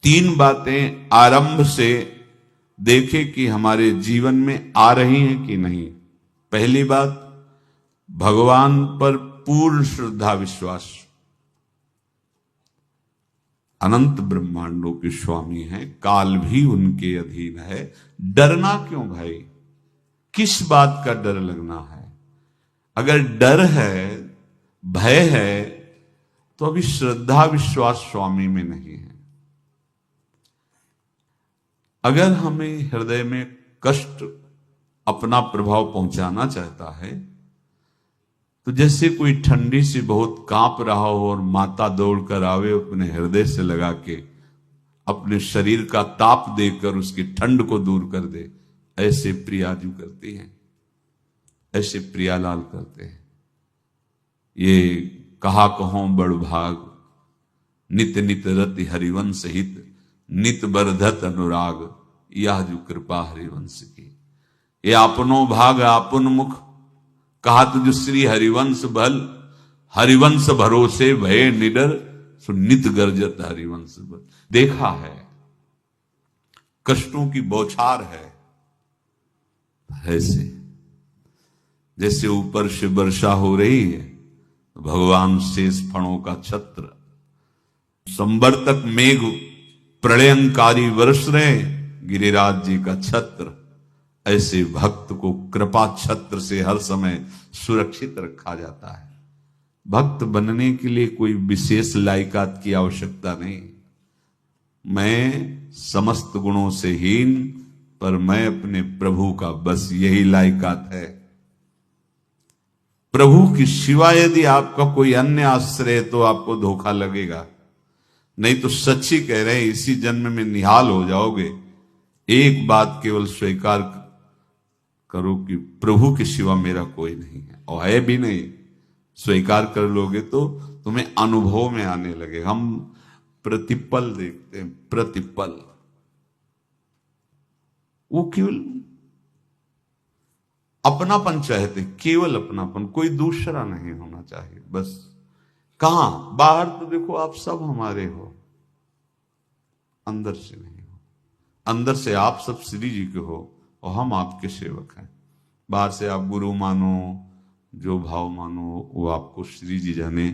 तीन बातें आरंभ से देखे कि हमारे जीवन में आ रही हैं कि नहीं। पहली बात, भगवान पर पूर्ण श्रद्धा विश्वास। अनंत ब्रह्मांडों के स्वामी हैं, काल भी उनके अधीन है। डरना क्यों भाई? किस बात का डर लगना है? अगर डर है, भय है, तो अभी श्रद्धा विश्वास स्वामी में नहीं है। अगर हमें हृदय में कष्ट अपना प्रभाव पहुंचाना चाहता है, तो जैसे कोई ठंडी से बहुत कांप रहा हो और माता दौड़कर आवे, अपने हृदय से लगा के अपने शरीर का ताप देकर उसकी ठंड को दूर कर दे, ऐसे प्रियाजू करती हैं, ऐसे प्रियालाल करते हैं। ये कहा कहो बड़ भाग, नित नित रति हरिवंश हित, नित बरधत अनुराग, यह जो कृपा हरिवंश की। ये आपनो भाग आपन मुख, कहा तुझ श्री हरिवंश बल, हरिवंश भरोसे भय निडर, सुनित गर्जत हरिवंश बल। देखा है, कष्टों की बौछार है, ऐसे जैसे ऊपर से वर्षा हो रही है, भगवान शेष फणों का छत्र, संवर्तक मेघ प्रलयंकारी वर्ष रहे, गिरिराज जी का छत्र। ऐसे भक्त को कृपा छत्र से हर समय सुरक्षित रखा जाता है। भक्त बनने के लिए कोई विशेष लायकात की आवश्यकता नहीं। मैं समस्त गुणों से हीन, पर मैं अपने प्रभु का, बस यही लायकात है। प्रभु की सिवा यदि आपका कोई अन्य आश्रय, तो आपको धोखा लगेगा। नहीं तो सच्ची कह रहे हैं, इसी जन्म में निहाल हो जाओगे। एक बात केवल स्वीकार करो कि प्रभु के सिवा मेरा कोई नहीं है, और है भी नहीं। स्वीकार कर लोगे तो तुम्हें अनुभव में आने लगे। हम प्रतिपल देखते हैं, प्रतिपल, वो केवल अपनापन चाहते, केवल अपनापन, कोई दूसरा नहीं होना चाहिए। बस कहां? बाहर तो देखो आप सब हमारे हो, अंदर से नहीं हो। अंदर से आप सब श्री जी के हो और हम आपके सेवक हैं। बाहर से आप गुरु मानो, जो भाव मानो, वो आपको श्री जी जाने।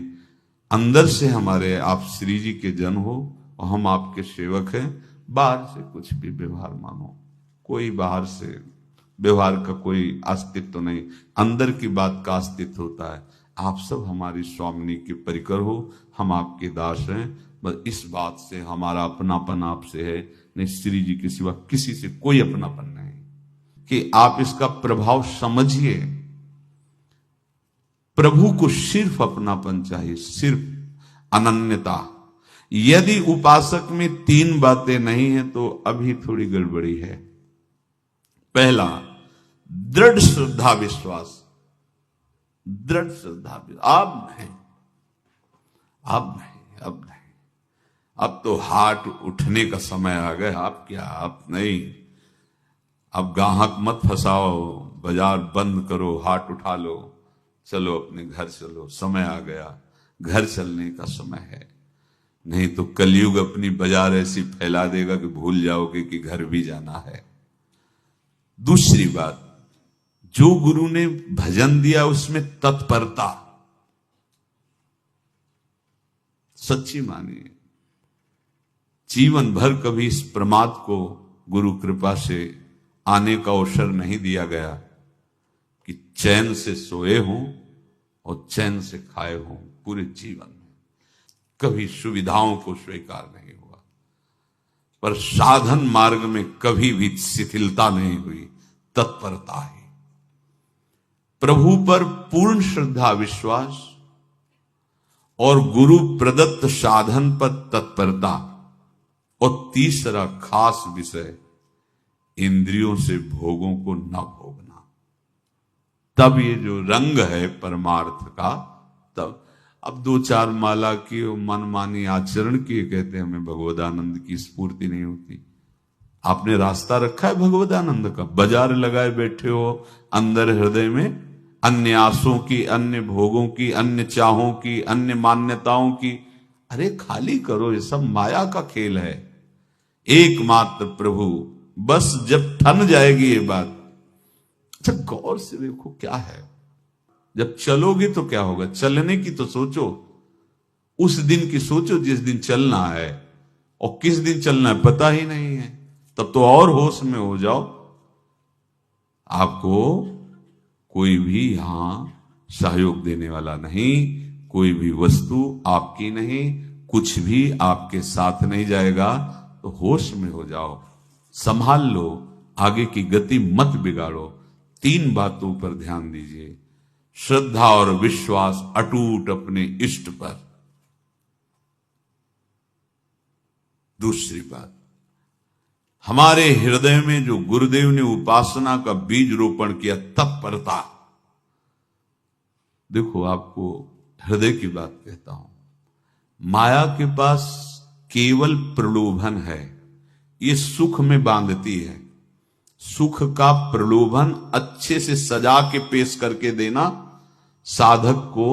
अंदर से हमारे आप श्री जी के जन हो और हम आपके सेवक हैं। बाहर से कुछ भी व्यवहार मानो, कोई बाहर से व्यवहार का कोई अस्तित्व नहीं, अंदर की बात का अस्तित्व होता है। आप सब हमारी स्वामिनी के परिकर हो, हम आपके दास हैं। बस इस बात से हमारा अपनापन आपसे है, नहीं श्री जी के सिवा किसी से कोई अपनापन नहीं। कि आप इसका प्रभाव समझिए। प्रभु को सिर्फ अपनापन चाहिए, सिर्फ अनन्यता। यदि उपासक में तीन बातें नहीं है तो अभी थोड़ी गड़बड़ी है। पहला, दृढ़ श्रद्धा विश्वास। दृढ़ श्रद्धा, अब नहीं, अब नहीं, अब नहीं। अब तो हाथ उठने का समय आ गया। अब क्या, अब नहीं। अब गाहक मत फंसाओ, बाजार बंद करो, हाथ उठा लो, चलो अपने घर चलो। समय आ गया, घर चलने का समय है। नहीं तो कलयुग अपनी बाजार ऐसी फैला देगा कि भूल जाओगे कि घर भी जाना है। दूसरी बात, जो गुरु ने भजन दिया उसमें तत्परता, सच्ची मानिए। जीवन भर कभी इस प्रमाद को गुरु कृपा से आने का अवसर नहीं दिया गया कि चैन से सोए हों और चैन से खाए हों। पूरे जीवन में कभी सुविधाओं को स्वीकार नहीं हुआ, पर साधन मार्ग में कभी भी शिथिलता नहीं हुई, तत्परता ही। प्रभु पर पूर्ण श्रद्धा विश्वास और गुरु प्रदत्त साधन पर तत्परता। और तीसरा खास विषय, इंद्रियों से भोगों को न भोगना। तब ये जो रंग है परमार्थ का, तब अब दो चार माला की मनमानी आचरण किए कहते हैं हमें भगवदानंद की स्फूर्ति नहीं होती। आपने रास्ता रखा है भगवदानंद का, बाजार लगाए बैठे हो अंदर हृदय में, अन्य आसों की, अन्य भोगों की, अन्य चाहों की, अन्य मान्यताओं की। अरे खाली करो, ये सब माया का खेल है। एकमात्र प्रभु। बस जब ठन जाएगी ये बात, अच्छा गौर से देखो क्या है, जब चलोगे तो क्या होगा, चलने की तो सोचो, उस दिन की सोचो जिस दिन चलना है, और किस दिन चलना है पता ही नहीं है, तब तो और होश में हो जाओ। आपको कोई भी यहां सहयोग देने वाला नहीं, कोई भी वस्तु आपकी नहीं, कुछ भी आपके साथ नहीं जाएगा, तो होश में हो जाओ, संभाल लो, आगे की गति मत बिगाड़ो। 3 बातों पर ध्यान दीजिए, श्रद्धा और विश्वास अटूट अपने इष्ट पर। दूसरी बात, हमारे हृदय में जो गुरुदेव ने उपासना का बीज रोपण किया, तत्परता। देखो आपको हृदय की बात कहता हूं, माया के पास केवल प्रलोभन है, ये सुख में बांधती है। सुख का प्रलोभन अच्छे से सजा के पेश करके देना, साधक को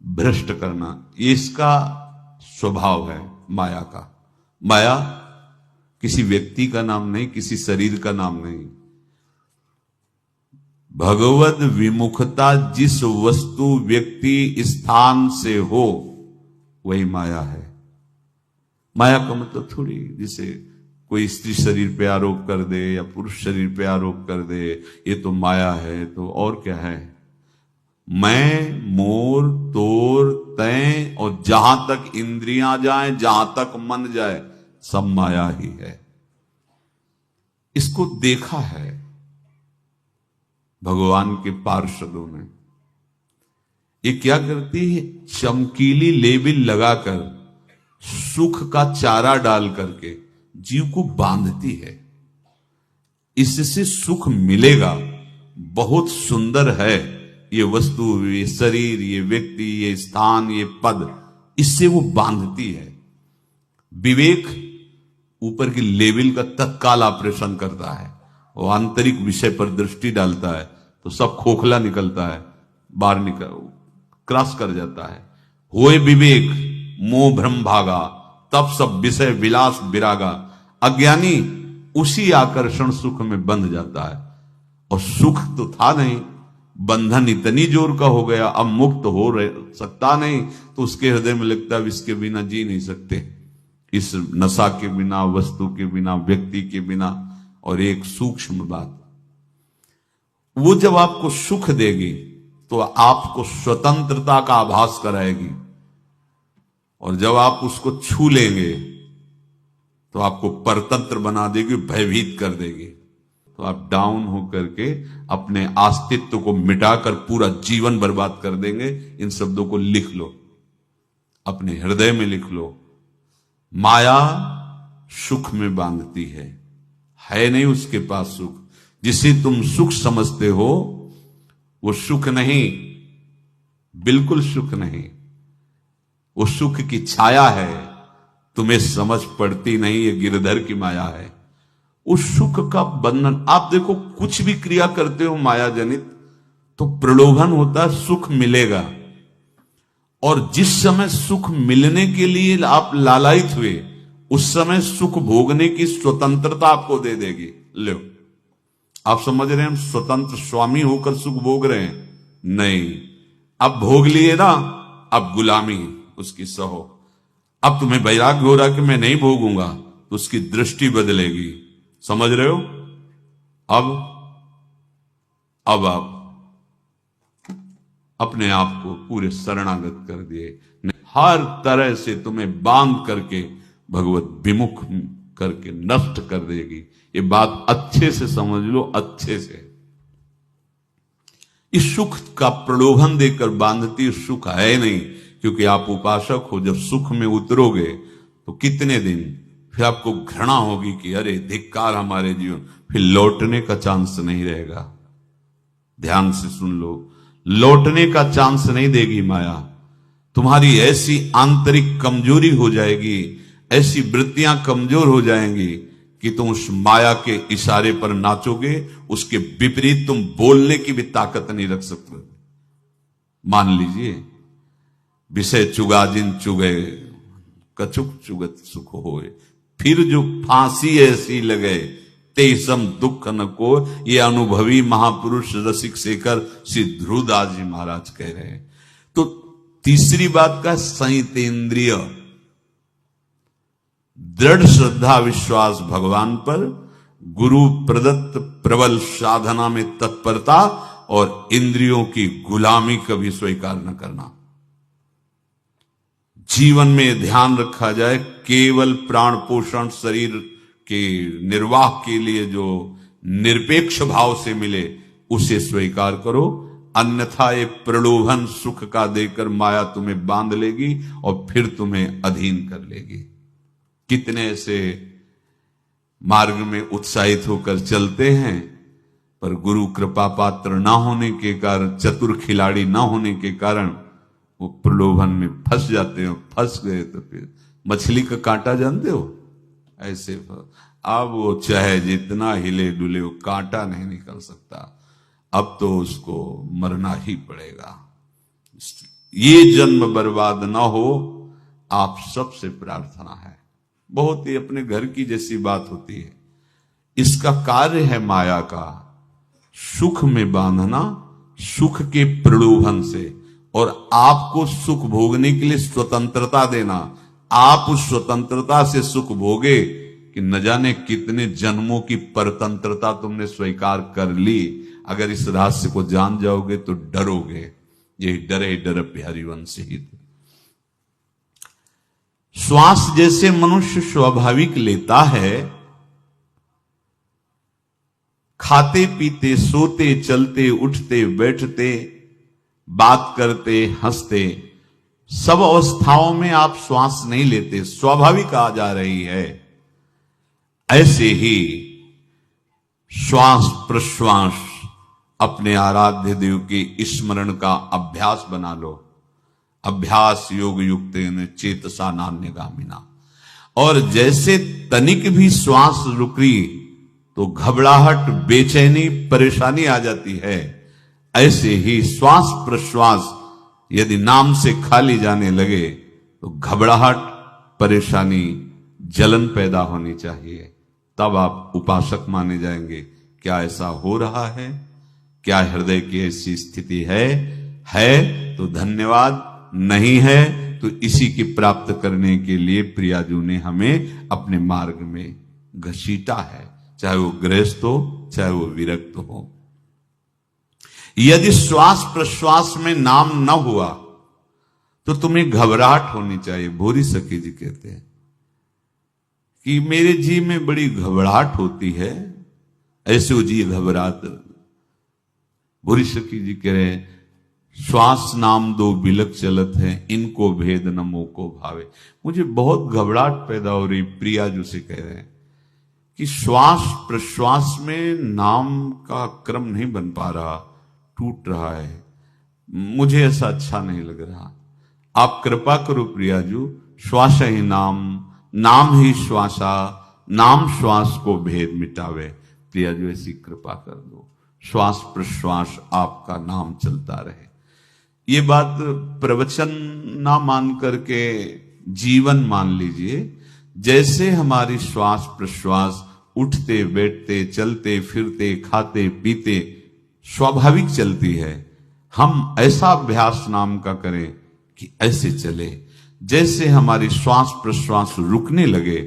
भ्रष्ट करना, ये इसका स्वभाव है माया का। माया किसी व्यक्ति का नाम नहीं, किसी शरीर का नाम नहीं। भगवद विमुखता जिस वस्तु व्यक्ति स्थान से हो वही माया है। माया का मतलब थोड़ी जिसे कोई स्त्री शरीर पे आरोप कर दे या पुरुष शरीर पे आरोप कर दे ये तो माया है, तो और क्या है। मैं, मोर, तोर, तय और जहां तक इंद्रियां जाएं, जहां तक मन जाए, सब माया ही है। इसको देखा है भगवान के पार्षदों ने। ये क्या करती है, चमकीली लेबिल लगाकर, सुख का चारा डाल करके जीव को बांधती है। इससे सुख मिलेगा, बहुत सुंदर है ये वस्तु, ये शरीर, ये व्यक्ति, ये स्थान, ये पद, इससे वो बांधती है। विवेक ऊपर की लेवल का तत्काल ऑपरेशन करता है, वो आंतरिक विषय पर दृष्टि डालता है तो सब खोखला निकलता है, बाहर निकल क्रॉस कर जाता है। होए विवेक मोह भ्रम भागा, तब सब विषय विलास विरागा। अज्ञानी उसी आकर्षण सुख में बंध जाता है, और सुख तो था नहीं, बंधन इतनी जोर का हो गया, अब मुक्त हो सकता नहीं, तो उसके हृदय में लगता है इसके बिना जी नहीं सकते, इस नशा के बिना, वस्तु के बिना, व्यक्ति के बिना। और एक सूक्ष्म बात, वो जब आपको सुख देगी तो आपको स्वतंत्रता का आभास कराएगी, और जब आप उसको छू लेंगे तो आपको परतंत्र बना देगी, भयभीत कर देगी। तो आप डाउन होकर के अपने अस्तित्व को मिटाकर पूरा जीवन बर्बाद कर देंगे। इन शब्दों को लिख लो, अपने हृदय में लिख लो। माया सुख में बांधती है नहीं उसके पास सुख। जिसे तुम सुख समझते हो वो सुख नहीं, बिल्कुल सुख नहीं, वो सुख की छाया है, तुम्हें समझ पड़ती नहीं, ये गिरधर की माया है। उस सुख का बंधन, आप देखो कुछ भी क्रिया करते हो माया जनित तो प्रलोभन होता है, सुख मिलेगा, और जिस समय सुख मिलने के लिए आप लालायित हुए उस समय सुख भोगने की स्वतंत्रता आपको दे देगी। लो, आप समझ रहे हैं हम स्वतंत्र स्वामी होकर सुख भोग रहे हैं? नहीं, अब भोग लिए ना, अब गुलामी उसकी सहो। अब तुम्हें वैराग्य हो रहा कि मैं नहीं भोगूंगा, तो उसकी दृष्टि बदलेगी। समझ रहे हो? अब आप अपने आप को पूरे शरणागत कर दिए, हर तरह से तुम्हें बांध करके भगवत विमुख करके नष्ट कर देगी। ये बात अच्छे से समझ लो, अच्छे से। इस सुख का प्रलोभन देकर बांधती सुख है नहीं, क्योंकि आप उपासक हो। जब सुख में उतरोगे तो कितने दिन फिर आपको घृणा होगी कि अरे धिक्कार हमारे जीवन, फिर लौटने का चांस नहीं रहेगा। ध्यान से सुन लो, लौटने का चांस नहीं देगी माया। तुम्हारी ऐसी आंतरिक कमजोरी हो जाएगी, ऐसी वृत्तियां कमजोर हो जाएंगी कि तुम उस माया के इशारे पर नाचोगे, उसके विपरीत तुम बोलने की भी ताकत नहीं रख सकते। मान लीजिए, विषय चुगा जिन चुगे, कछुक चुगत सुख होए, फिर जो फांसी ऐसी लगे तेसम दुख न को, ये अनुभवी महापुरुष रसिक शेखर श्री ध्रुवदास जी महाराज कह रहे हैं। तो तीसरी बात का संयतेंद्रिय, दृढ़ श्रद्धा विश्वास भगवान पर, गुरु प्रदत्त प्रबल साधना में तत्परता और इंद्रियों की गुलामी कभी स्वीकार न करना। जीवन में ध्यान रखा जाए केवल प्राण पोषण शरीर के निर्वाह के लिए जो निरपेक्ष भाव से मिले उसे स्वीकार करो, अन्यथा ये प्रलोभन सुख का देकर माया तुम्हें बांध लेगी और फिर तुम्हें अधीन कर लेगी। कितने ऐसे मार्ग में उत्साहित होकर चलते हैं, पर गुरु कृपा पात्र ना होने के कारण, चतुर खिलाड़ी ना होने के कारण वो प्रलोभन में फंस जाते हैं। फंस गए तो फिर मछली का कांटा जानते हो, ऐसे अब वो चाहे जितना हिले डुले वो कांटा नहीं निकल सकता, अब तो उसको मरना ही पड़ेगा। ये जन्म बर्बाद ना हो, आप सबसे प्रार्थना है। बहुत ही अपने घर की जैसी बात होती है। इसका कार्य है माया का सुख में बांधना, सुख के प्रलोभन से, और आपको सुख भोगने के लिए स्वतंत्रता देना। आप उस स्वतंत्रता से सुख भोगे कि न जाने कितने जन्मों की परतंत्रता तुमने स्वीकार कर ली। अगर इस रहस्य को जान जाओगे तो डरोगे। यही डरे डर हरिवंश ही। श्वास जैसे मनुष्य स्वाभाविक लेता है, खाते पीते सोते चलते उठते बैठते बात करते हंसते, सब अवस्थाओं में आप श्वास नहीं लेते, स्वाभाविक आ जा रही है। ऐसे ही श्वास प्रश्वास अपने आराध्य देव के स्मरण का अभ्यास बना लो। अभ्यास योग युक्तेन चेतसा नान्यगामिना। और जैसे तनिक भी श्वास रुकी तो घबराहट, बेचैनी, परेशानी आ जाती है, ऐसे ही श्वास प्रश्वास यदि नाम से खाली जाने लगे तो घबराहट, परेशानी, जलन पैदा होनी चाहिए। तब आप उपासक माने जाएंगे। क्या ऐसा हो रहा है? क्या हृदय की ऐसी स्थिति है तो धन्यवाद, नहीं है तो इसी की प्राप्त करने के लिए प्रियाजू ने हमें अपने मार्ग में घसीटा है, चाहे वो गृहस्थ हो चाहे वो विरक्त हो। यदि श्वास प्रश्वास में नाम न हुआ तो तुम्हें घबराहट होनी चाहिए। भूरी सखी जी कहते हैं कि मेरे जी में बड़ी घबराहट होती है, ऐसे वो जी घबरात। भूरी सखी जी कह रहे श्वास नाम दो बिलक चलत है, इनको भेद न मोको भावे। मुझे बहुत घबराहट पैदा हो रही। प्रियाजू से कह रहे हैं कि श्वास प्रश्वास में नाम का क्रम नहीं बन पा रहा, टूट रहा है, मुझे ऐसा अच्छा नहीं लग रहा। आप कृपा करो प्रियाजू, श्वास ही नाम, नाम ही श्वासा, नाम श्वास को भेद मिटावे। प्रियाजू ऐसी कृपा कर दो, श्वास प्रश्वास आपका नाम चलता रहे। ये बात प्रवचन ना मान करके जीवन मान लीजिए। जैसे हमारी श्वास प्रश्वास उठते बैठते चलते फिरते खाते पीते स्वाभाविक चलती है, हम ऐसा अभ्यास नाम का करें कि ऐसे चले। जैसे हमारी श्वास प्रश्वास रुकने लगे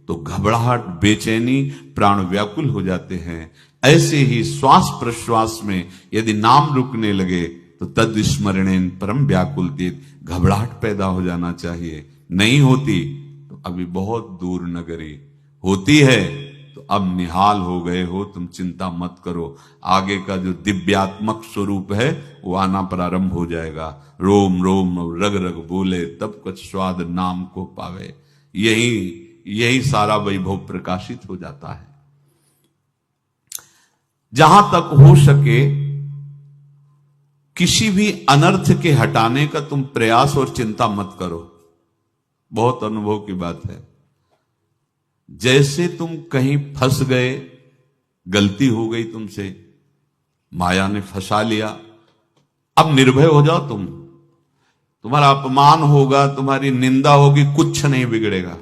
तो घबराहट, बेचैनी, प्राण व्याकुल हो जाते हैं, ऐसे ही श्वास प्रश्वास में यदि नाम रुकने लगे तो तद स्मरणेन परम व्याकुल तीत, घबराहट पैदा हो जाना चाहिए। नहीं होती तो अभी बहुत दूर नगरी, होती है तो अब निहाल हो गए हो, तुम चिंता मत करो। आगे का जो दिव्यात्मक स्वरूप है वो आना प्रारंभ हो जाएगा। रोम रोम रग रग बोले तब कुछ स्वाद नाम को पावे। यही सारा वैभव प्रकाशित हो जाता है। जहां तक हो सके किसी भी अनर्थ के हटाने का तुम प्रयास और चिंता मत करो। बहुत अनुभव की बात है। जैसे तुम कहीं फंस गए, गलती हो गई तुमसे, माया ने फंसा लिया, अब निर्भय हो जाओ। तुम्हारा अपमान होगा, तुम्हारी निंदा होगी, कुछ नहीं बिगड़ेगा।